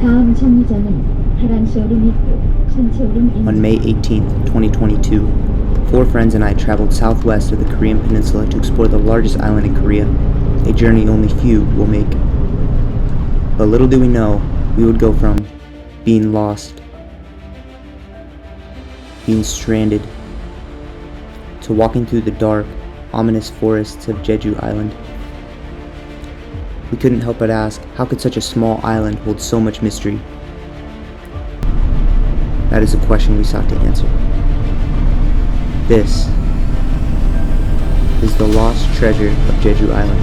다음 정류장은 하란시오름 입구 신체오름 On May 18th, 2022, four friends and I traveled southwest of the Korean peninsula to explore the largest island in Korea, a journey only few will make. But little do we know, we would go from being lost, being stranded, to walking through the dark, ominous forests of Jeju Island. We couldn't help but ask, how could such a small island hold so much mystery? That is a question we sought to answer. This is the lost treasure of Jeju Island.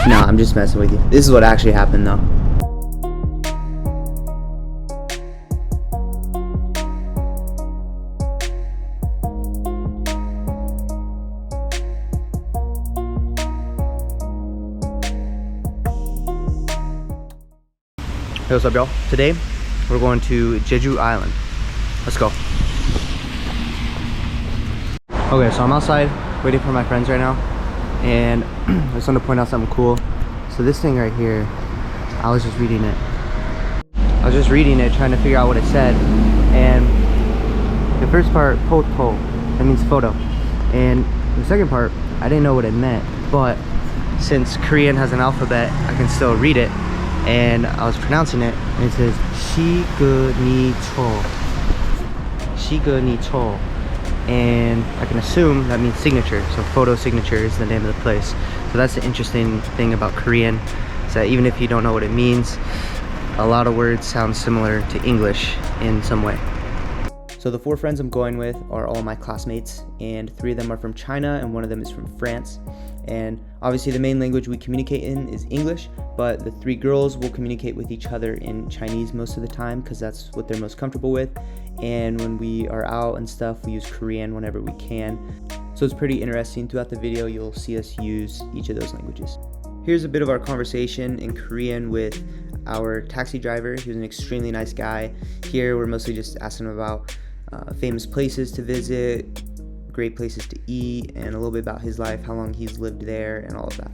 Nah, I'm just messing with you. This is what actually happened though. Hey, what's up y'all? Today we're going to Jeju Island. Let's go. Okay, so I'm outside waiting for my friends right now, and I just want to point out something cool. So this thing right here, I was just reading it, trying to figure out what it said, and the first part, po, that means photo, and the second part, I didn't know what it meant, but since Korean has an alphabet, I can still read it. And I was pronouncing it, and it says Shigu ni cho, and I can assume that means signature. So photo signature is the name of the place. So that's the interesting thing about Korean, is that even if you don't know what it means, a lot of words sound similar to English in some way. So the four friends I'm going with are all my classmates, and three of them are from China and one of them is from France. And obviously the main language we communicate in is English, but the three girls will communicate with each other in Chinese most of the time because that's what they're most comfortable with. And when we are out and stuff, we use Korean whenever we can. So it's pretty interesting. Throughout the video, you'll see us use each of those languages. Here's a bit of our conversation in Korean with our taxi driver. He was an extremely nice guy. Here we're mostly just asking him about famous places to visit, great places to eat, and a little bit about his life, how long he's lived there, and all of that.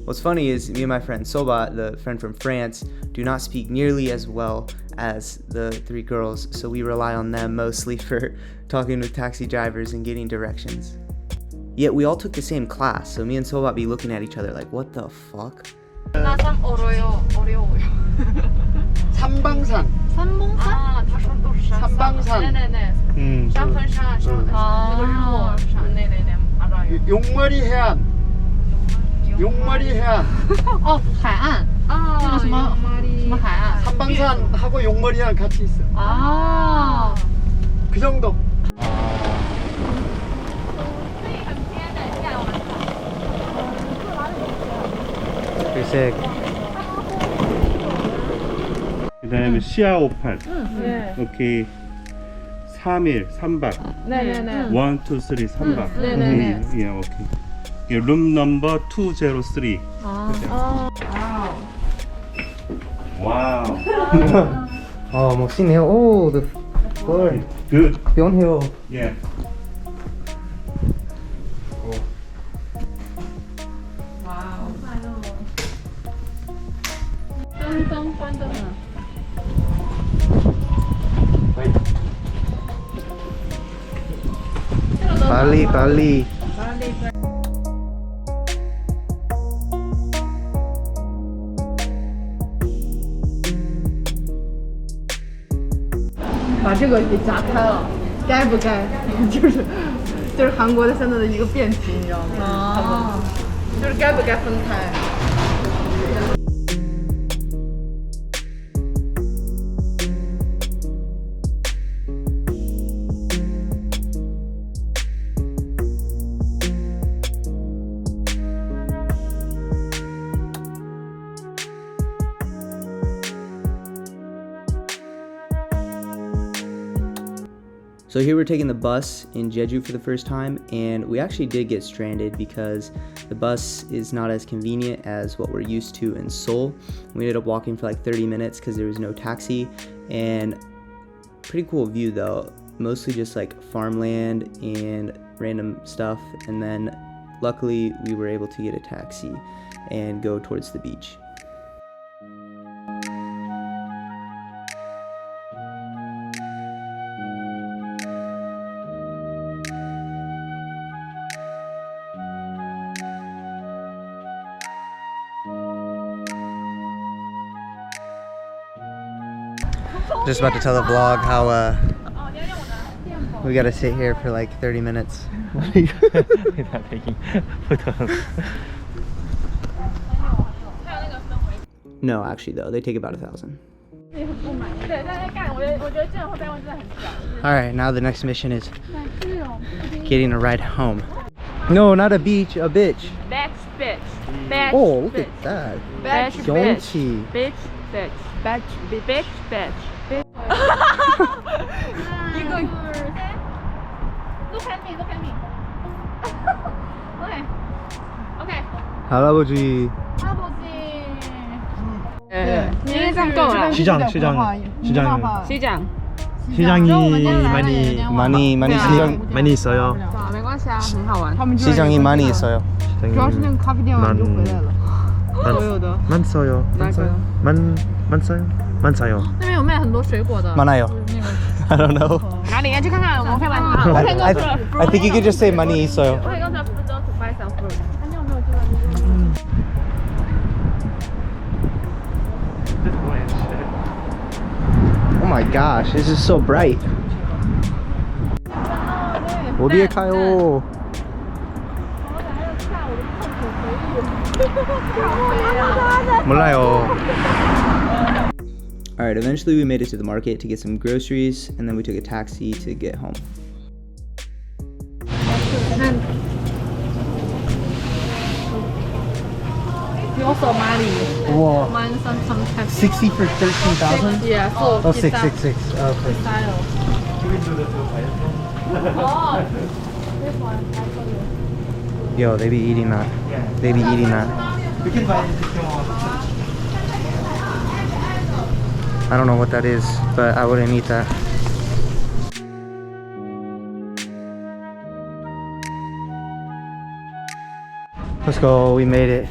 What's funny is me and my friend Soba, the friend from France, do not speak nearly as well as the three girls, so we rely on them mostly for talking with taxi drivers and getting directions. Yet we all took the same class, so me and Soba be looking at each other like, what the fuck? 어려워요. 삼방산. 아, 삼방산. 네네네. 샤프샤, 샤프샤, 네네네. 알아요. 용머리 해안. 용머리 해안. 海岸. 아, 什么海岸? 삼방산하고 용머리 해안 같이 있어. 아. 그 정도. 글쎄. 그다음에 시아오팔. 네. 오케이. 3일 3박. 네네네. 1, 2, 3 3박. 네네네. 예, 오케이. 룸 넘버 203. 아. 와우. Oh, I'm seeing here. Oh, the bird. Good. Beyond hill. Yeah. 와우. 똥똥 반동아. 빨리.把这个给夹开了，该不该？就是韩国的现在的一个辩题，你知道吗？他们就是该不该分开。 So here we're taking the bus in Jeju for the first time, and we actually did get stranded because the bus is not as convenient as what we're used to in Seoul. We ended up walking for like 30 minutes because there was no taxi, and pretty cool view though. Mostly just like farmland and random stuff, and then luckily we were able to get a taxi and go towards the beach. Just about to tell the vlog how we gotta sit here for like 30 minutes. Without taking photos. No, actually though, they take about 1,000. Alright, now the next mission is getting a ride home. No, not a beach, a bitch. Bitch. Oh, look at that. Bitch. Yongchi. Bitch. 이거 Look at me. Okay. 할아버지. 시장 够了. 시장이 많이 있어요. 没关系啊，很好玩。 시장이 많이 있어요. 主要是那个咖啡店完就回来了。所有的 많어요. 많어요. 那边有卖很多水果的。 많아요. I don't know. 哪里？去看看，我们可以买什么？ I think you could just say 많이 있어요. 我可以跟着福州 to buy some fruit。你有没有知道？ Oh my gosh, this is so bright. 어디에 가요? 몰라요. Alright, eventually we made it to the market to get some groceries, and then we took a taxi to get home. You also money. Whoa. Mine some 60 for 13,000? Yeah, so Oh, 666. Okay. style. Oh, this one. I told you. Yo, they be eating that. They be eating that. We can buy it if you want. I don't know what that is, but I wouldn't eat that. Let's go, we made it.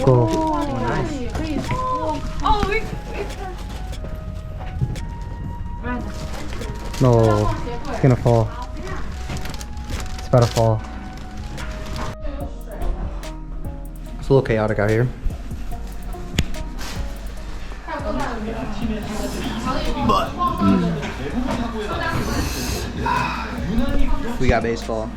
Go. Oh, we. No, it's gonna fall. It's about to fall. It's a little chaotic out here. But we got baseball.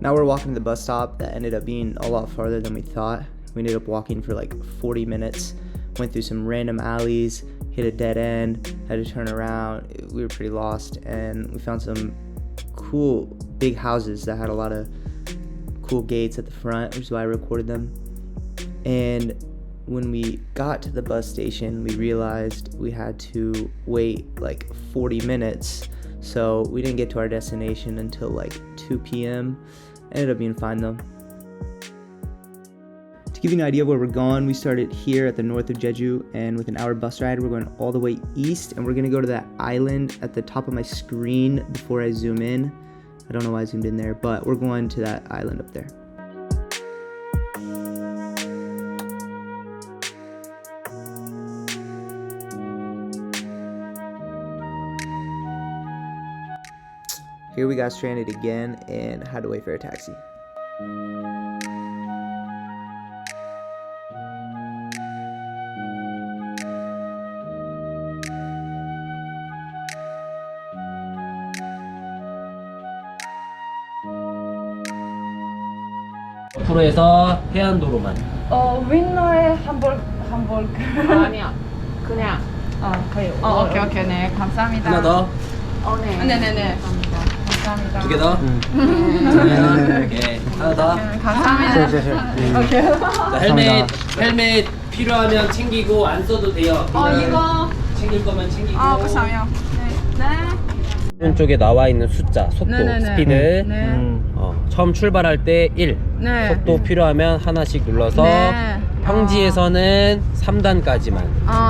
Now we're walking to the bus stop that ended up being a lot farther than we thought. We ended up walking for like 40 minutes, went through some random alleys, hit a dead end, had to turn around. We were pretty lost, and we found some cool big houses that had a lot of cool gates at the front, which is why I recorded them. And when we got to the bus station, we realized we had to wait like 40 minutes, so we didn't get to our destination until like 2 p.m. Ended up being fine though. To give you an idea of where we're going, we started here at the north of Jeju, and with an hour bus ride, we're going all the way east, and we're gonna go to that island at the top of my screen before I zoom in. I don't know why I zoomed in there, but we're going to that island up there. Here we got stranded again and had to wait for a taxi. 프로에서 해안도로만. 윈너의 한벌. 아니야. 그냥. 그래요. 오케이. 네, 감사합니다. 하나 더. 네. 감사합니다. 두 개 더. 오케이. 하나 더. 감사합니다. 오케이. 자, 헬멧 필요하면 챙기고 안 써도 돼요. 이거. 챙길 거면 챙기고. 不想要. 네. 오른쪽에 나와 있는 숫자, 속도, 네네네. 스피드. 네. 처음 출발할 때 1. 네. 속도 필요하면 하나씩 눌러서 네. 평지에서는 3단까지만.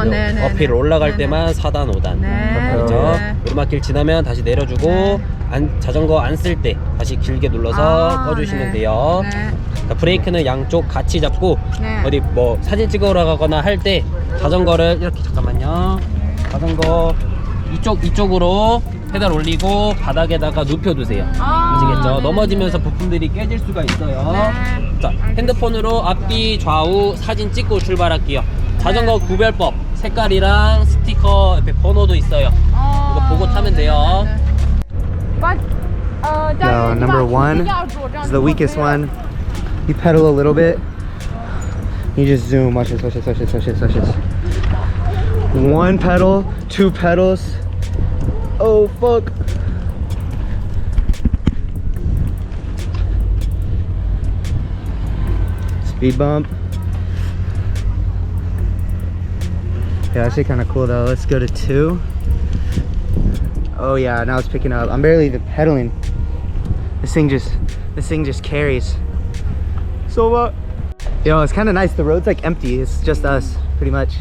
네네. 어필 올라갈 네네. 때만 4단, 5단. 네. 그렇죠? 네. 오르막길 지나면 다시 내려주고 네. 자전거 안 쓸 때 다시 길게 눌러서 꺼주시면 네. 돼요. 네. 그러니까 브레이크는 양쪽 같이 잡고 네. 어디 뭐 사진 찍으러 가거나 할 때 자전거를 이렇게 잠깐만요. 자전거 이쪽으로 페달 올리고 바닥에다가 눕혀두세요. 아시겠죠? 네. 넘어지면서 부품들이 깨질 수가 있어요. 네. 자, 핸드폰으로 앞뒤 좌우 사진 찍고 출발할게요. 자전거 구별법, 색깔이랑 스티커 옆에 번호도 있어요. 이거 보고 타면 돼요. Yo, number 1 is the weakest one. You pedal a little bit, you just zoom. Watch this, watch this, watch this, watch this, watch this. 1 pedal, 2 pedals. Oh fuck. Speed bump. Yeah, actually kind of cool though. Let's go to 2. Oh yeah, now it's picking up. I'm barely even pedaling. This thing just carries. So yo, it's kind of nice. The road's like empty. It's just us, pretty much.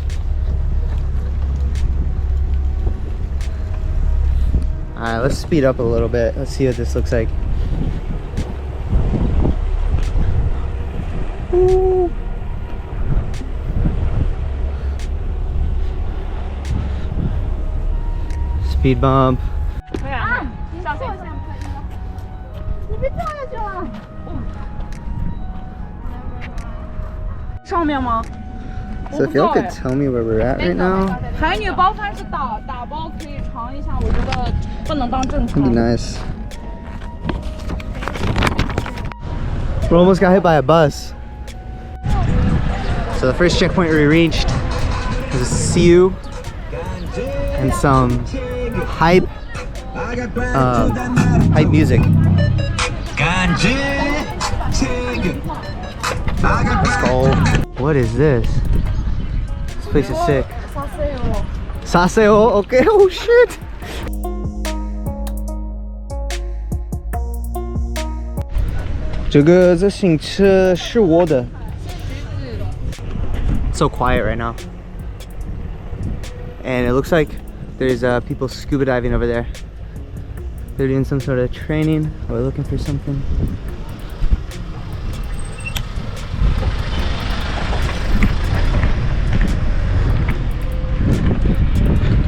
All right, let's speed up a little bit. Let's see what this looks like. Ooh. Speed bump. So if y'all could tell me where we're at right now, 海女包饭是打包可以尝一下，我觉得不能当正 that'd be 餐。 nice. We almost got hit by a bus. So the first checkpoint we reached was a CU and some hype music. Skull. What is this? This place is sick. Saseo. Okay. Oh shit. It's so quiet right now. And it looks like there's people scuba diving over there. They're doing some sort of training or looking for something.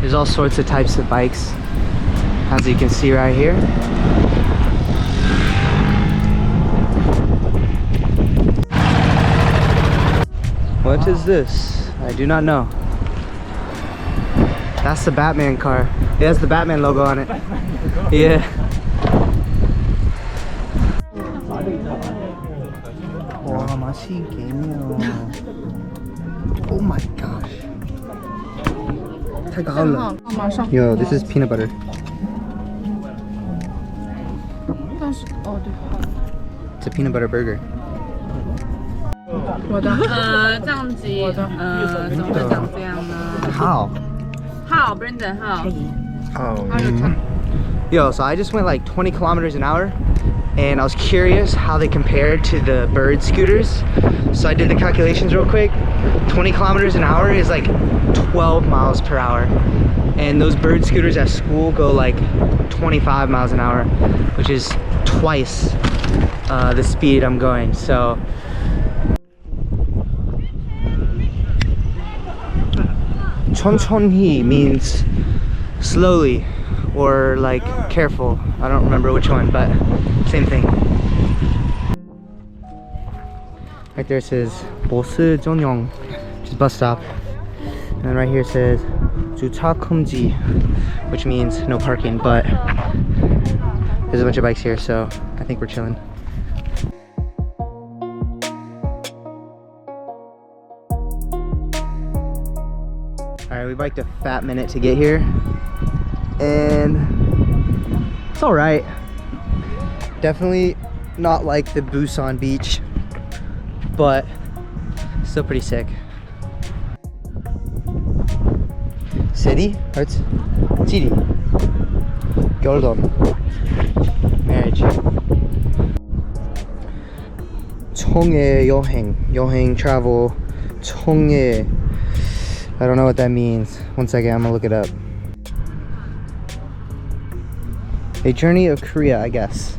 There's all sorts of types of bikes, as you can see right here. What is this? I do not know. That's the Batman car. It has the Batman logo on it. Yeah. Wow, 맛이 개미요. Oh my gosh. Yo, this is peanut butter. It's a peanut butter burger. 酱鸡，怎么会长这样呢？ How? How Brendan how? Yo, so I just went like 20 kilometers an hour and I was curious how they compared to the bird scooters. So I did the calculations real quick. 20 kilometers an hour is like 12 miles per hour. And those bird scooters at school go like 25 miles an hour, which is twice the speed I'm going. So 천천히 means slowly or like careful. I don't remember which one, but same thing. Right there it says 보스 전용, which is bus stop. And then right here it says 주차 금지, which means no parking, but there's a bunch of bikes here, so I think we're chilling. Alright, we biked a fat minute to get here, and it's alright. Definitely not like the Busan beach, but still pretty sick. City? City. 결혼. Marriage. 청해 여행 travel. 청해. I don't know what that means. One second, I'm gonna look it up. A journey of Korea, I guess.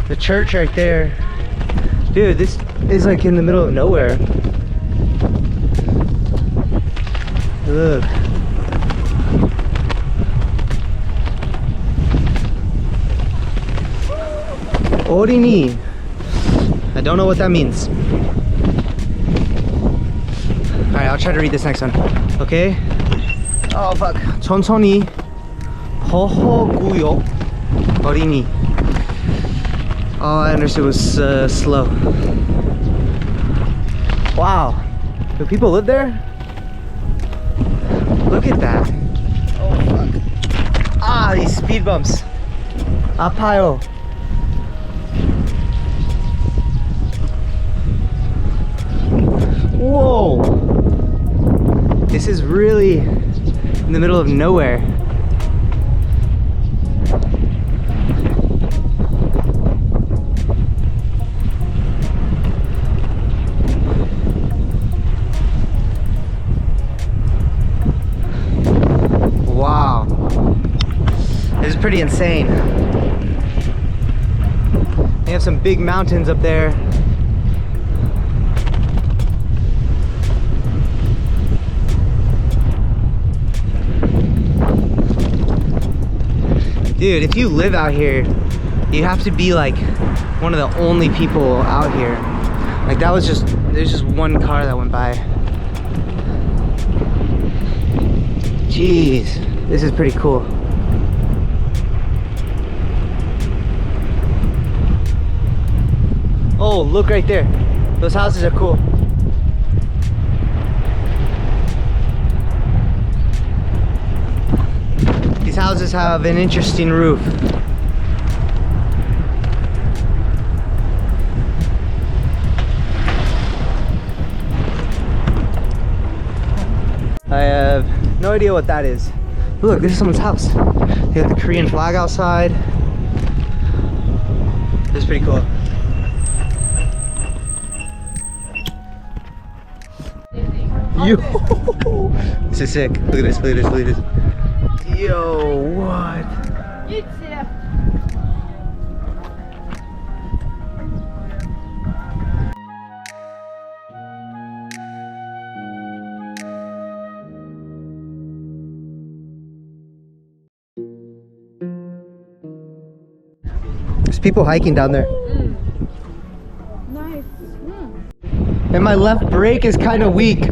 The church right there. Dude, this is like in the middle of nowhere. Look. 어린이. I don't know what that means. Alright, I'll try to read this next one. Okay? Oh fuck. 천천히 보호구역 어린이. All I understood was slow. Wow. Do people live there? Look at that. Oh fuck. Ah, these speed bumps. 아파요. Whoa. This is really in the middle of nowhere. Wow. This is pretty insane. They have some big mountains up there. Dude, if you live out here, you have to be like one of the only people out here. Like that was just, there's just one car that went by. Jeez, this is pretty cool. Oh, look right there. Those houses are cool. These houses have an interesting roof. I have no idea what that is. Look, this is someone's house. They got the Korean flag outside. This is pretty cool. Yo, this is sick. Look at this, look at this, look at this. Yo, what? There's people hiking down there. Nice. And my left brake is kind of weak.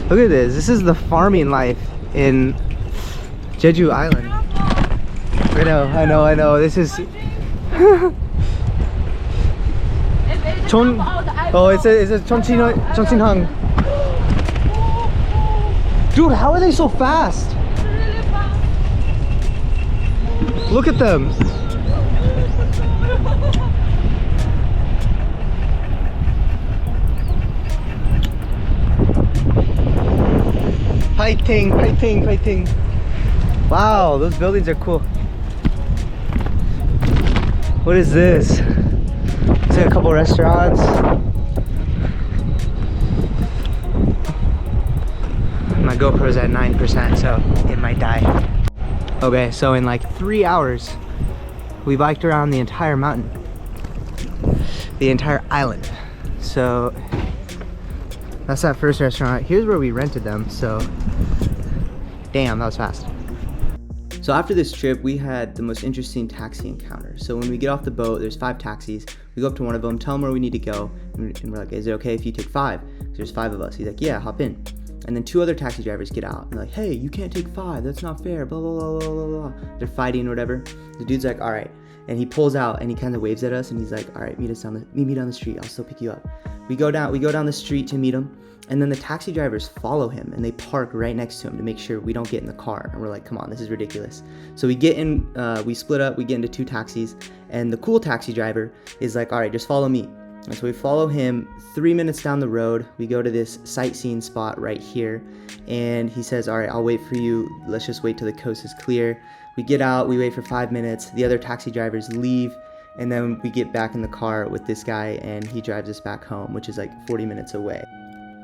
Look at this. This is the farming life in Jeju Island. I know. This is. It says Chongqinghang. Dude, how are they so fast? Look at them. Fighting. Wow, those buildings are cool. What is this? It's like a couple restaurants. My GoPro's at 9%, so it might die. Okay, so in like 3 hours, we biked around the entire mountain. The entire island. So that's that first restaurant. Here's where we rented them, so damn, that was fast. So after this trip, we had the most interesting taxi encounter. So when we get off the boat, there's 5 taxis. We go up to one of them, tell him where we need to go, and we're like, is it okay if you take 5? Because there's 5 of us. He's like, yeah, hop in. And then 2 other taxi drivers get out and they're like, hey, you can't take 5, that's not fair, blah, blah, blah, blah, blah, blah. They're fighting or whatever. The dude's like, all right. And he pulls out and he kind of waves at us and he's like, all right, meet me down the street, I'll still pick you up. We go down the street to meet him, and then the taxi drivers follow him and they park right next to him to make sure we don't get in the car. And we're like, come on, this is ridiculous. So we get in, we split up, we get into 2 taxis, and the cool taxi driver is like, all right, just follow me. And so we follow him 3 minutes down the road. We go to this sightseeing spot right here, and he says, all right, I'll wait for you. Let's just wait till the coast is clear. We get out, we wait for 5 minutes. The other taxi drivers leave, and then we get back in the car with this guy, and he drives us back home, which is like 40 minutes away.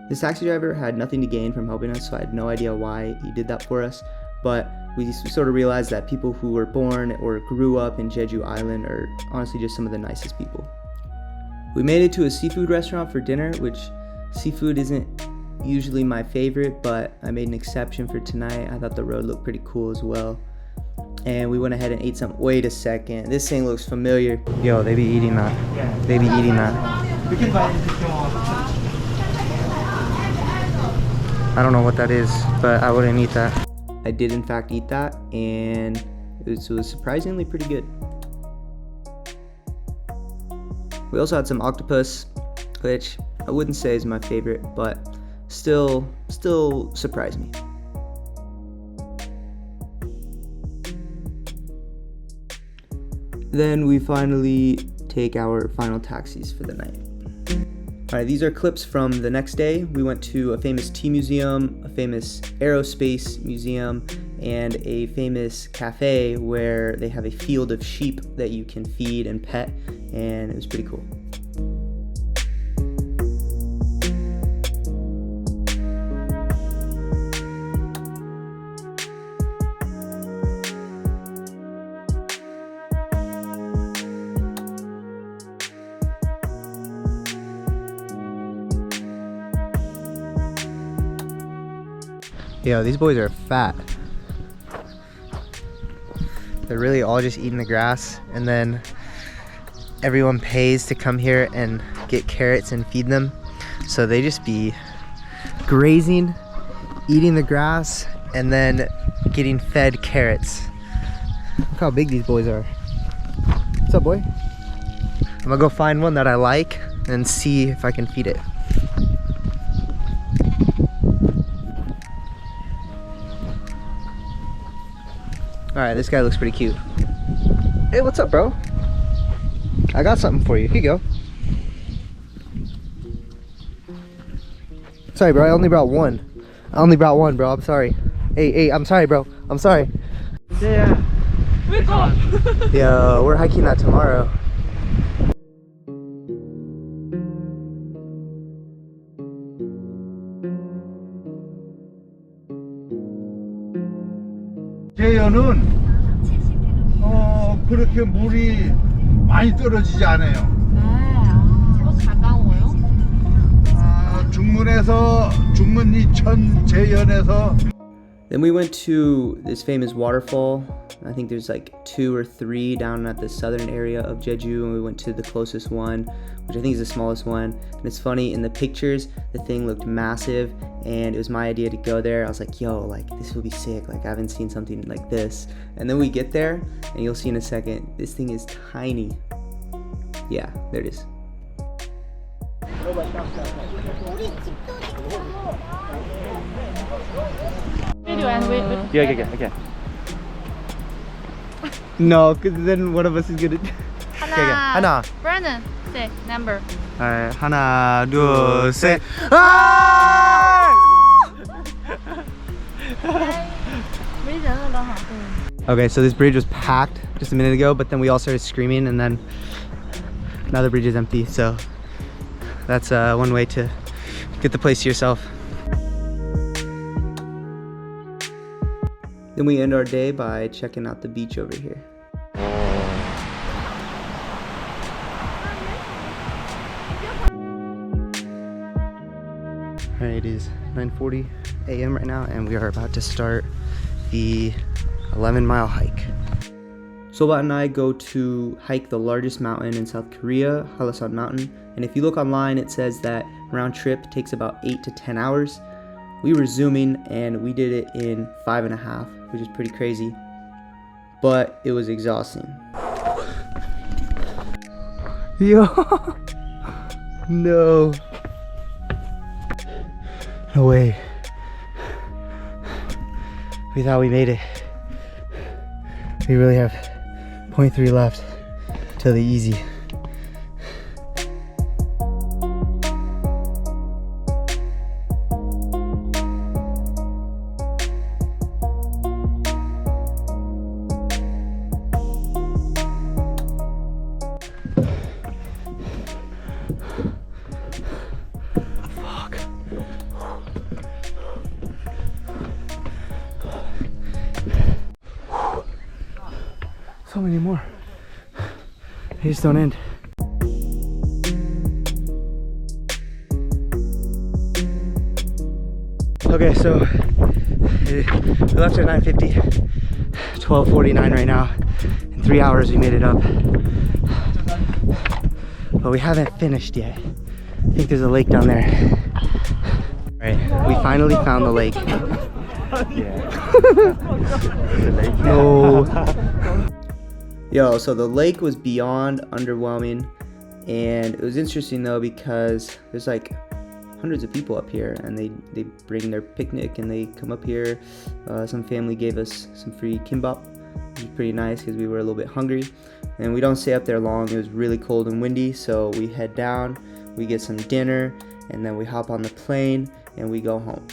This taxi driver had nothing to gain from helping us, so I had no idea why he did that for us. But we sort of realized that people who were born or grew up in Jeju Island are honestly just some of the nicest people. We made it to a seafood restaurant for dinner, which seafood isn't usually my favorite, but I made an exception for tonight. I thought the road looked pretty cool as well. And we went ahead and ate some. Wait a second, this thing looks familiar. Yo, they be eating that. They be eating that. We can buy it if you want. I don't know what that is, but I wouldn't eat that. I did in fact eat that, and it was surprisingly pretty good. We also had some octopus, which I wouldn't say is my favorite, but still surprised me. Then we finally take our final taxis for the night. Alright, these are clips from the next day. We went to a famous tea museum, a famous aerospace museum, and a famous cafe where they have a field of sheep that you can feed and pet, and it was pretty cool. Yo, these boys are fat. They're really all just eating the grass, and then everyone pays to come here and get carrots and feed them. So they just be grazing, eating the grass, and then getting fed carrots. Look how big these boys are. What's up, boy? I'm gonna go find one that I like and see if I can feed it. Alright, this guy looks pretty cute. Hey, what's up, bro? I got something for you. Here you go. Sorry, bro. I only brought one. Bro. I'm sorry. Hey, I'm sorry, bro. I'm sorry. Yeah. Yo, we're hiking that tomorrow. 제연은 그렇게 물이 많이 떨어지지 않아요. 가까워요? 중문 이천 제연에서. Then we went to this famous waterfall. I think there's like 2 or 3 down at the southern area of Jeju, and we went to the closest one, which I think is the smallest one. And it's funny, in the pictures, the thing looked massive, and it was my idea to go there. I was like, yo, like this will be sick. Like I haven't seen something like this. And then we get there, and you'll see in a second, this thing is tiny. Yeah, there it is. Yeah. No, because then one of us is gonna. 하나. Brandon, say number. Alright, 하나, 둘, 셋. Okay, so this bridge was packed just a minute ago, but then we all started screaming, and then now the bridge is empty. So that's one way to get the place to yourself. Then we end our day by checking out the beach over here. Alright, it is 9:40 a.m. right now, and we are about to start the 11-mile hike. Soba and I go to hike the largest mountain in South Korea, Hallasan Mountain, and if you look online, it says that round trip takes about 8 to 10 hours. We were zooming, and we did it in 5.5, which is pretty crazy, but it was exhausting. Yo, no. No way. We thought we made it. We really have 0.3 left till the easy. So many more. They just don't end. Okay, so we left at 9:50, 12:49 right now. In 3 hours we made it up. But we haven't finished yet. I think there's a lake down there. Alright, we finally found the lake. No. Yo, so the lake was beyond underwhelming, and it was interesting though because there's like hundreds of people up here, and they bring their picnic and they come up here. Some family gave us some free kimbap, which was pretty nice because we were a little bit hungry. And we don't stay up there long. It was really cold and windy, so we head down, we get some dinner, and then we hop on the plane and we go home.